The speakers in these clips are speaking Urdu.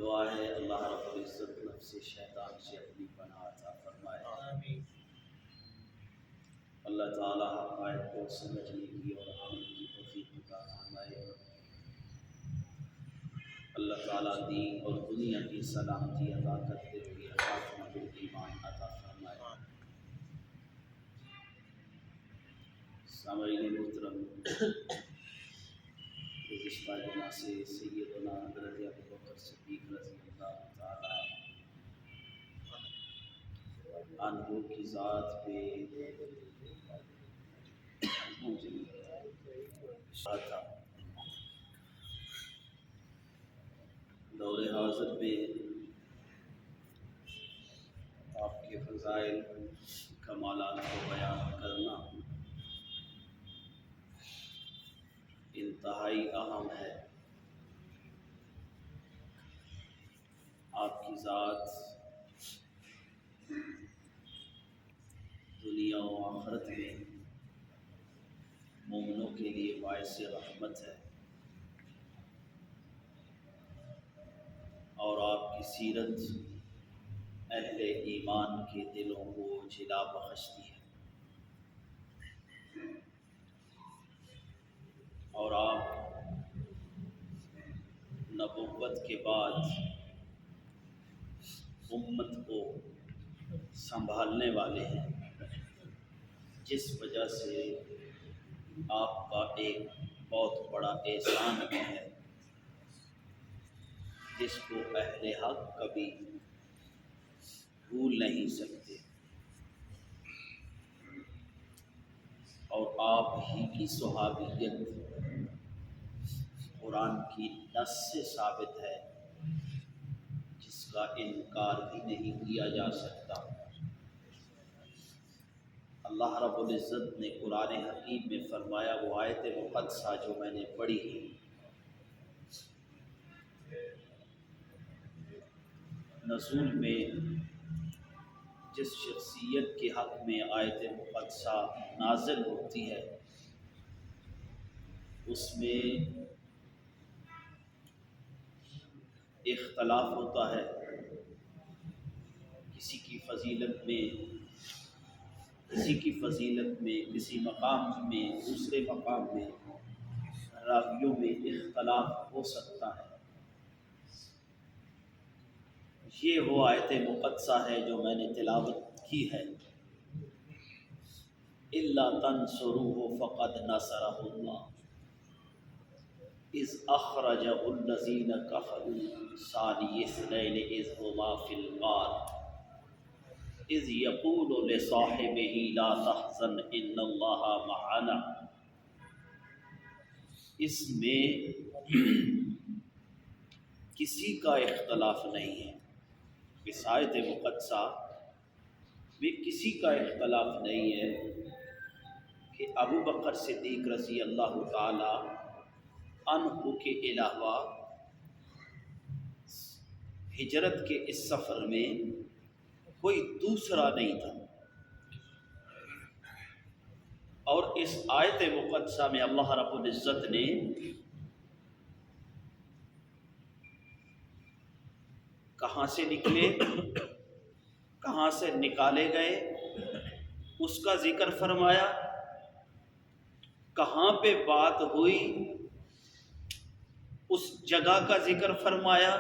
دعا ہے اللہ رب العزت نفس شیطان سے اپنی پناہ عطا فرمائے، آمین۔ اللہ تعالیٰ حقائق کو سمجھنے کی اور عمل کی توفیق عطا فرمائے، اللہ تعالیٰ دین اور دنیا کی سلامتی عطا کرتے ہوئے خاتمہ بالایمان عطا فرمائے۔ سامعین محترم، گزشتہ جمعہ سے سیدنا حضرت ابوبکر صدیق رضی اللہ تعالیٰ عنہ کی ذات پہ تھا۔ دور حاضر میں آپ کے فضائل کمالات کو بیان کرنا انتہائی اہم ہے۔ آپ کی ذات دنیا و آخرت میں مومنوں کے لیے باعث رحمت ہے، اور آپ کی سیرت اہل ایمان کے دلوں کو جلا بخشتی ہے، اور آپ نبوت کے بعد امت کو سنبھالنے والے ہیں، جس وجہ سے آپ کا ایک بہت بڑا احسان بھی ہے جس کو اہل حق کبھی بھول نہیں سکتے، اور آپ ہی کی صحابیت قرآن کی نص سے ثابت ہے، جس کا انکار بھی نہیں کیا جا سکتا۔ اللہ رب العزت نے قرآن حکیم میں فرمایا، وہ آیت مقدسہ جو میں نے پڑھی ہے، نزول میں جس شخصیت کے حق میں آیت مقدسہ نازل ہوتی ہے اس میں اختلاف ہوتا ہے، کسی کی فضیلت میں کسی مقام میں دوسرے مقام میں راویوں میں اختلاف ہو سکتا ہے۔ یہ وہ آیت مقدسہ ہے جو میں نے تلاوت کی ہے، اِلَّا تَنْصُرُوهُ فَقَدْ نَصَرَهُ اللَّهُ اِذْ أَخْرَجَهُ الَّذِينَ كَفَرُوا ثَانِيَ اثْنَيْنِ إِذْ هُمَا فِي الْغَارِ اِذْ يَقُولُ لِصَاحِبِهِ لَا تَحْزَنْ إِنَّ اللَّهَ مَعَنَا۔ اس میں کسی کا اختلاف نہیں ہے، اس آیت مقدسہ میں کسی کا اختلاف نہیں ہے کہ ابو بکر صدیق رضی اللہ تعالی عنہ کے علاوہ ہجرت کے اس سفر میں کوئی دوسرا نہیں تھا، اور اس آیت مقدسہ میں اللہ رب العزت نے کہاں سے نکلے، کہاں سے نکالے گئے اس کا ذکر فرمایا، کہاں پہ بات ہوئی اس جگہ کا ذکر فرمایا،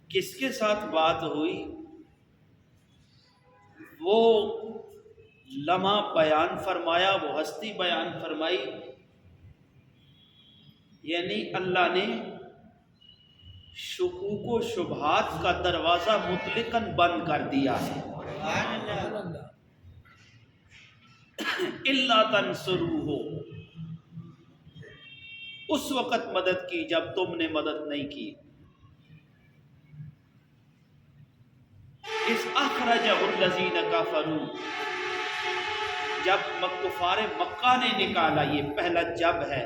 کس کے ساتھ بات ہوئی وہ لمحہ بیان فرمایا، وہ ہستی بیان فرمائی، یعنی اللہ نے شکوک و شبہات کا دروازہ مطلقاً بند کر دیا ہے۔ اِلَّا تَنْصُرُوهُ، اس وقت مدد کی جب تم نے مدد نہیں کی، اِذْ أَخْرَجَهُ الَّذِينَ كَفَرُوا، جب کفار مکہ نے نکالا، یہ پہلا جب ہے،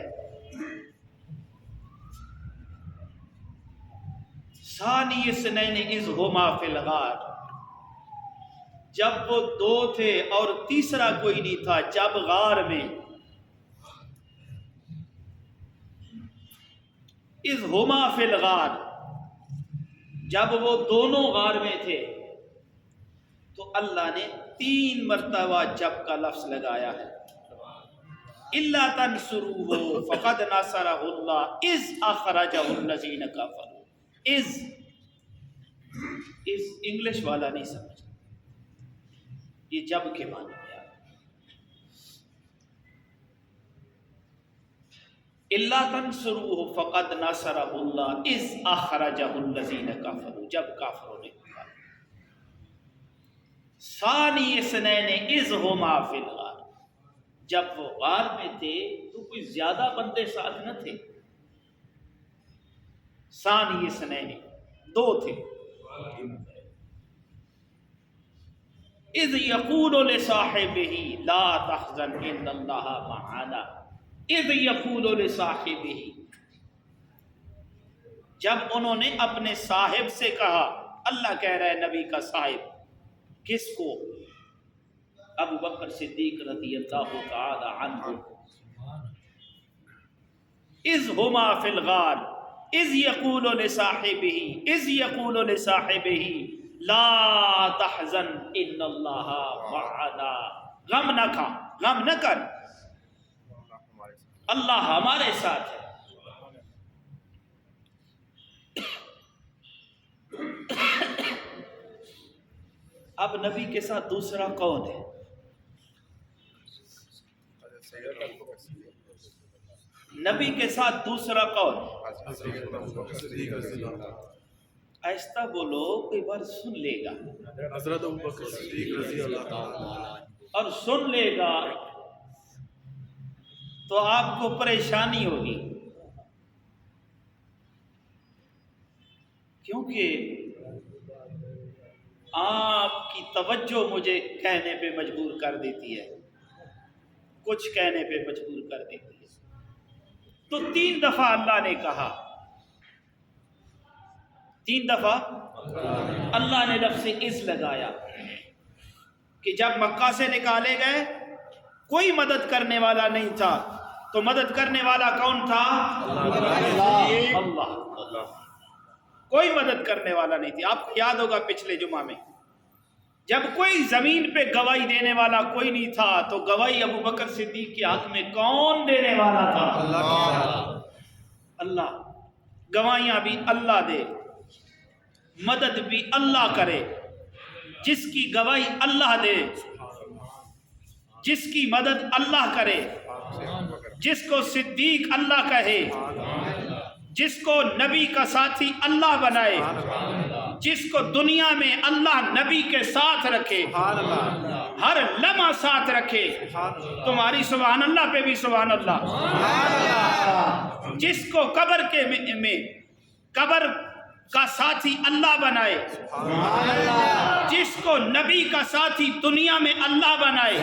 ثانی اثنین اذ ہما فی الغار، جب وہ دو تھے اور تیسرا کوئی نہیں تھا، جب غار میں، اذ ہما فی الغار، جب وہ دونوں غار میں تھے تو اللہ نے 3 مرتبہ جب کا لفظ لگایا ہے. الا تنصروه فقد نصرہ اللہ اذ اخرجہ الذین کفروا. از انگلش والا نہیں سمجھ، یہ جب کے معنی میں آیا. الا تنصروه فقد نصرہ اللہ اذ اخرجہ الذین کفروا، جب کافروں نے نکالا. ثانی اثنین اذ ہما فی الغار، جب وہ غار میں تھے تو کوئی زیادہ بندے ساتھ نہ تھے. ثانی اثنین، 2 تھے. اذ یقول لصاحبہ لا تحزن ان اللہ معنا. اذ یقول لصاحبہ، جب انہوں نے اپنے صاحب سے کہا. اللہ کہہ رہا ہے نبی کا صاحب کس کو؟ ابو بکر صدیق رضی اللہ تعالی عنہ. اذ ہما فی الغار اذ یقول لصاحبہ لا تحزن ان اللہ معنا. غم نہ کھا، غم نہ کر، اللہ ہمارے ساتھ ہے. اب نبی کے ساتھ دوسرا کون ہے؟ نبی کے ساتھ دوسرا کون؟ آہستہ بولو، کوئی بار سن لے گا. حضرت ابوبکر صدیق رضی اللہ تعالیٰ اور سن لے گا تو آپ کو پریشانی ہوگی، کیونکہ آپ کی توجہ مجھے کہنے پہ مجبور کر دیتی ہے، کچھ کہنے پہ مجبور کر دیتی ہے. تو 3 دفعہ اللہ نے کہا، 3 دفعہ اللہ نے لفظ اذ لگایا کہ جب مکہ سے نکالے گئے کوئی مدد کرنے والا نہیں تھا، تو مدد کرنے والا کون تھا؟ اللہ. کوئی مدد کرنے والا نہیں تھی. آپ کو یاد ہوگا پچھلے جمعہ میں جب کوئی زمین پہ گواہی دینے والا کوئی نہیں تھا تو گواہی ابو بکر صدیق کے حق میں کون دینے والا تھا؟ اللہ. گواہیاں بھی اللہ دے، مدد بھی اللہ کرے. جس کی گواہی اللہ دے، جس کی مدد اللہ کرے، جس کو صدیق اللہ کہے، جس کو نبی کا ساتھی اللہ بنائے، جس کو دنیا میں اللہ نبی کے ساتھ رکھے، ہر لمحہ ساتھ رکھے. تمہاری سبحان اللہ پہ بھی سبحان اللہ. جس کو قبر کے میں قبر کا ساتھی اللہ بنائے، جس کو نبی کا ساتھی دنیا میں اللہ بنائے،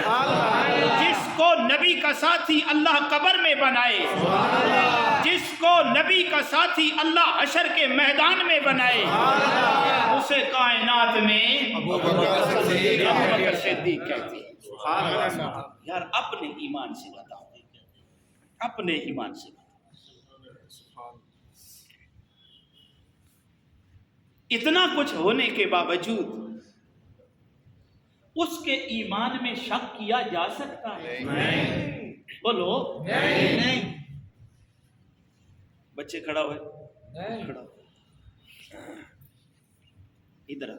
جس کو نبی کا ساتھی اللہ قبر میں بنائے، جس کو نبی کا ساتھی اللہ حشر کے میدان میں بنائے، اسے کائنات میں ابو بکر صدیق کہتے ہیں. یار اپنے ایمان سے بتاؤ، اپنے ایمان سے بتاؤ. اتنا کچھ ہونے کے باوجود اس کے ایمان میں شک کیا جا سکتا ہے؟ نہیں. بولو نہیں. بچے کھڑا ہوئے، کھڑا ہوئے ادھر.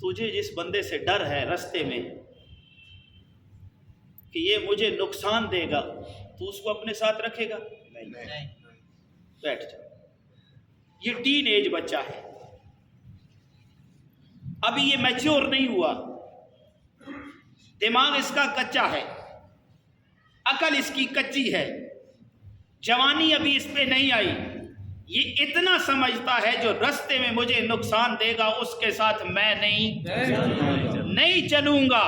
تجھے جس بندے سے ڈر ہے رستے میں کہ یہ مجھے نقصان دے گا، تو اس کو اپنے ساتھ رکھے گا؟ نہیں. بیٹھ جا. یہ ٹین ایج بچہ ہے، ابھی یہ میچور نہیں ہوا، دماغ اس کا کچا ہے، عقل اس کی کچی ہے، جوانی ابھی اس پہ نہیں آئی. یہ اتنا سمجھتا ہے جو رستے میں مجھے نقصان دے گا اس کے ساتھ میں نہیں چلوں گا.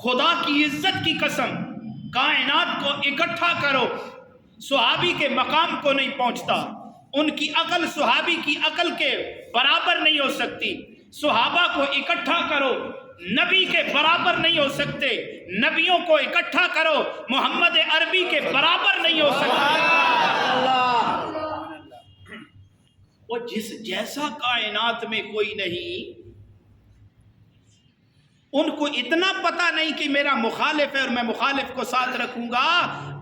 خدا کی عزت کی قسم، کائنات کو اکٹھا کرو، صحابی کے مقام کو نہیں پہنچتا. ان کی عقل صحابی کی عقل کے برابر نہیں ہو سکتی. صحابہ کو اکٹھا کرو، نبی کے برابر نہیں ہو سکتے. نبیوں کو اکٹھا کرو، محمد عربی کے برابر نہیں ہو سکتے. وہ جس جیسا کائنات میں کوئی نہیں، ان کو اتنا پتہ نہیں کہ میرا مخالف ہے اور میں مخالف کو ساتھ رکھوں گا۔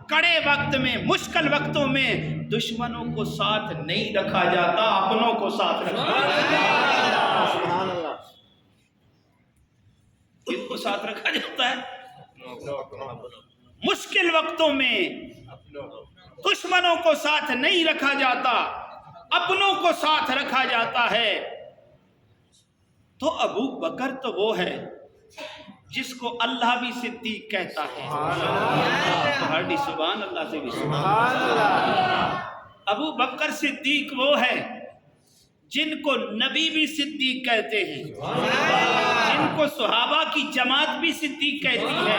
کڑے وقت میں، مشکل وقتوں میں دشمنوں کو ساتھ نہیں رکھا جاتا، اپنوں کو ساتھ رکھا جاتا۔ سبحان اللہ۔ کن کو ساتھ رکھا جاتا ہے؟ مشکل وقتوں میں دشمنوں کو ساتھ نہیں رکھا جاتا، اپنوں کو ساتھ رکھا جاتا ہے۔ تو ابو بکر تو وہ ہے جس کو اللہ بھی صدیق کہتا ہے۔ ہارڈی سبحان اللہ سے بھی سبحان اللہ۔ ابو بکر صدیق وہ ہے جن کو نبی بھی صدیق کہتے ہیں، جن کو صحابہ کی جماعت بھی صدیق کہتی ہے،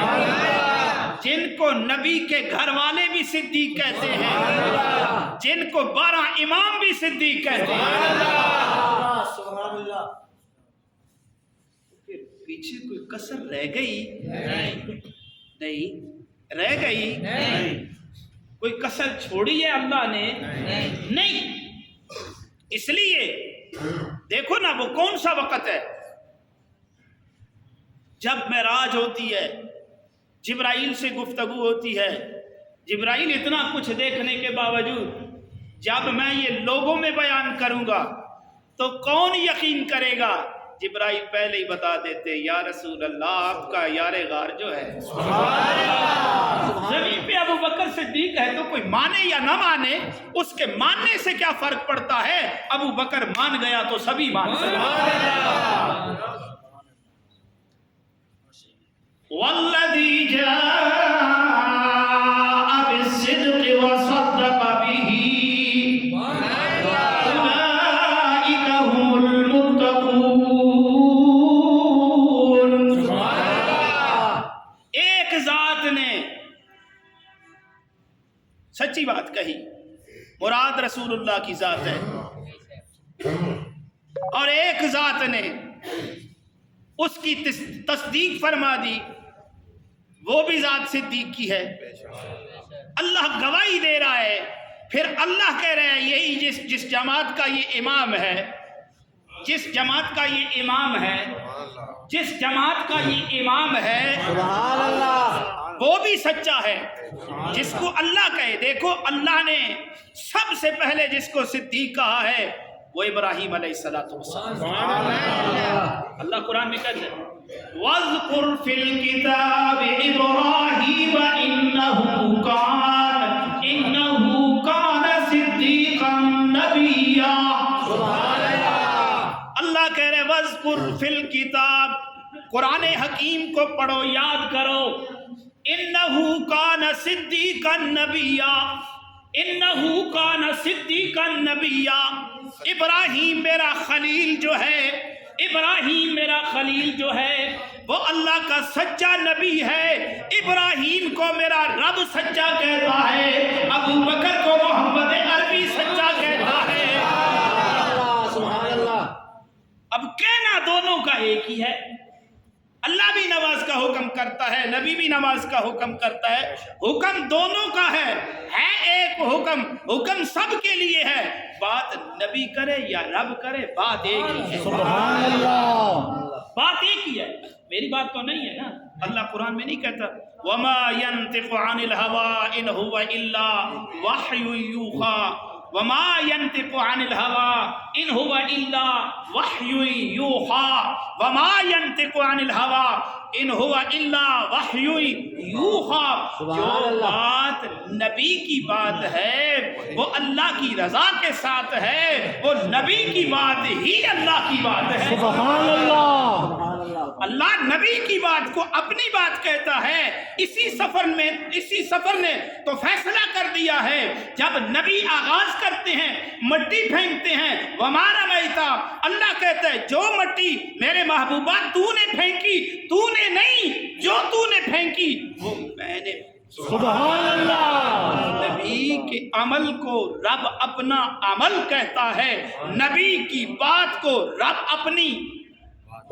جن کو نبی کے گھر والے بھی صدیق کہتے ہیں، جن کو 12 امام بھی صدیق کہتے ہیں۔ سبحان اللہ۔ پھر پیچھے کوئی کسر رہ گئی؟ نہیں رہ گئی؟ کوئی کسر چھوڑی ہے اللہ نے؟ نہیں۔ اس لیے دیکھو نا، وہ کون سا وقت ہے جب معراج ہوتی ہے، جبرائیل سے گفتگو ہوتی ہے، جبرائیل اتنا کچھ دیکھنے کے باوجود جب میں یہ لوگوں میں بیان کروں گا تو کون یقین کرے گا؟ جبرائیل پہلے ہی بتا دیتے، یا رسول اللہ آپ کا یار غار جو ہے زمین پہ ابو بکر صدیق ہے، تو کوئی مانے یا نہ مانے اس کے ماننے سے کیا فرق پڑتا ہے؟ ابو بکر مان گیا تو سبھی مان گئے۔ والذی جاء بالصدق وصدق به اولئک هم المتقون۔ ایک ذات نے سچی بات کہی، مراد رسول اللہ کی ذات ہے، اور ایک ذات نے اس کی تصدیق فرما دی، وہ بھی ذات صدیق کی ہے۔ اللہ گواہی دے رہا ہے، پھر اللہ کہہ رہے ہیں یہی جس جماعت کا یہ امام ہے، جس جماعت کا یہ امام ہے، جس جماعت کا یہ امام ہے، سبحان اللہ، وہ بھی سچا ہے جس کو اللہ کہے۔ دیکھو اللہ نے سب سے پہلے جس کو صدیق کہا ہے وہ ابراہیم علیہ السلام۔ اللہ قرآن میں کہتے ہیں وَاذْكُرْ فِي الْكِتَابِ إِبْرَاهِيمَ إِنَّهُ كَانَ صِدِّيقًا نَبِيًّا۔ اللہ کہہ رہے وَاذْكُرْ فِي الْكِتَابِ، قرآن حکیم کو پڑھو، یاد کرو، إِنَّهُ كَانَ صِدِّيقًا نَبِيًّا، إِنَّهُ كَانَ صِدِّيقًا نَبِيًّا۔ ابراہیم میرا خلیل جو ہے، ابراہیم میرا خلیل جو ہے وہ اللہ کا سچا نبی ہے۔ ابراہیم کو میرا رب سچا کہتا ہے، ابو بکر کو محمد عربی سچا کہتا ہے۔ سبحان اللہ۔ اب کہنا دونوں کا ایک ہی ہے، اللہ بھی نماز کا حکم کرتا ہے، نبی بھی نماز کا حکم کرتا ہے، حکم دونوں کا ہے ایک حکم، حکم سب کے لیے ہے۔ بات نبی کرے یا رب کرے، بات ایک ہی ہے، سبحان اللہ، بات ایک ہی ہے۔ میری بات تو نہیں ہے نا، اللہ قرآن میں نہیں کہتا وَمَا يَنْطِقُ عَنِ الْهَوَىٰ إِنْ هُوَ إِلَّا وَحْيٌ يُوحَىٰ، وَمَا يَنْطِقُ عَنِ الْهَوَىٰ إِنْ هُوَ إِلَّا وَحْيٌ يُوحَىٰ، وَمَا يَنْطِقُ عَنِ الْهَوَىٰ إِنْ هُوَ إِلَّا وَحْيٌ يُوحَىٰ۔ جو بات نبی کی بات ہے وہ اللہ کی رضا کے ساتھ ہے، وہ نبی کی بات ہی اللہ کی بات ہے۔ سبحان اللہ۔ اللہ نبی کی بات کو اپنی بات کہتا ہے۔ اسی سفر نے تو فیصلہ کر دیا ہے، جب نبی آغاز کرتے ہیں، مٹی پھینکتے ہیں، وَمَا رَمَيْتَ، اللہ کہتا ہے جو مٹی میرے محبوبہ تو نے پھینکی، تو نے نہیں، جو تو نے پھینکی وہ میں نے۔ سبحان اللہ۔ نبی کے عمل کو رب اپنا عمل کہتا ہے، نبی کی بات کو رب اپنی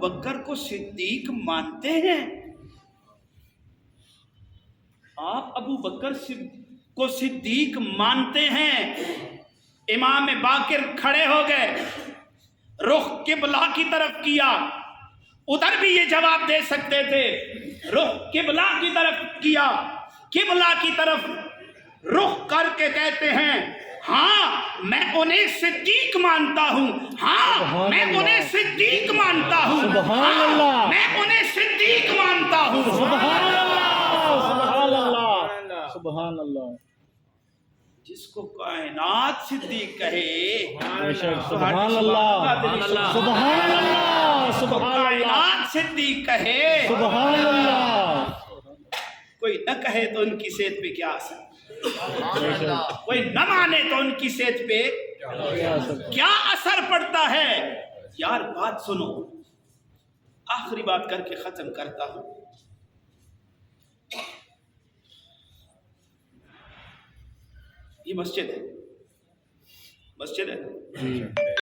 بکر کو صدیق مانتے ہیں؟ آپ ابو بکر کو صدیق مانتے ہیں؟ امام باقر کھڑے ہو گئے، رخ قبلہ کی طرف کیا، ادھر بھی یہ جواب دے سکتے تھے، رخ قبلہ کی طرف کیا، قبلہ کی طرف رخ کر کے کہتے ہیں ہاں میں انہیں صدیق مانتا ہوں، ہاں میں انہیں صدیق مانتا ہوں، سبحان اللہ، میں انہیں صدیق مانتا ہوں۔ سبحان اللہ، سبحان اللہ، سبحان اللہ، جس کو کائنات صدیق کہے، بے شک، سبحان اللہ، سبحان اللہ، سبحان اللہ، کائنات صدیق کہے، سبحان اللہ، کوئی نہ کہے تو ان کی صحت پہ کیا اثر، بے شک، کوئی نہ مانے تو ان کی صحت پہ کیا اثر پڑتا ہے۔ یار بات سنو، آخری بات کر کے ختم کرتا ہوں۔ یہ مسجد ہے، مسجد ہے،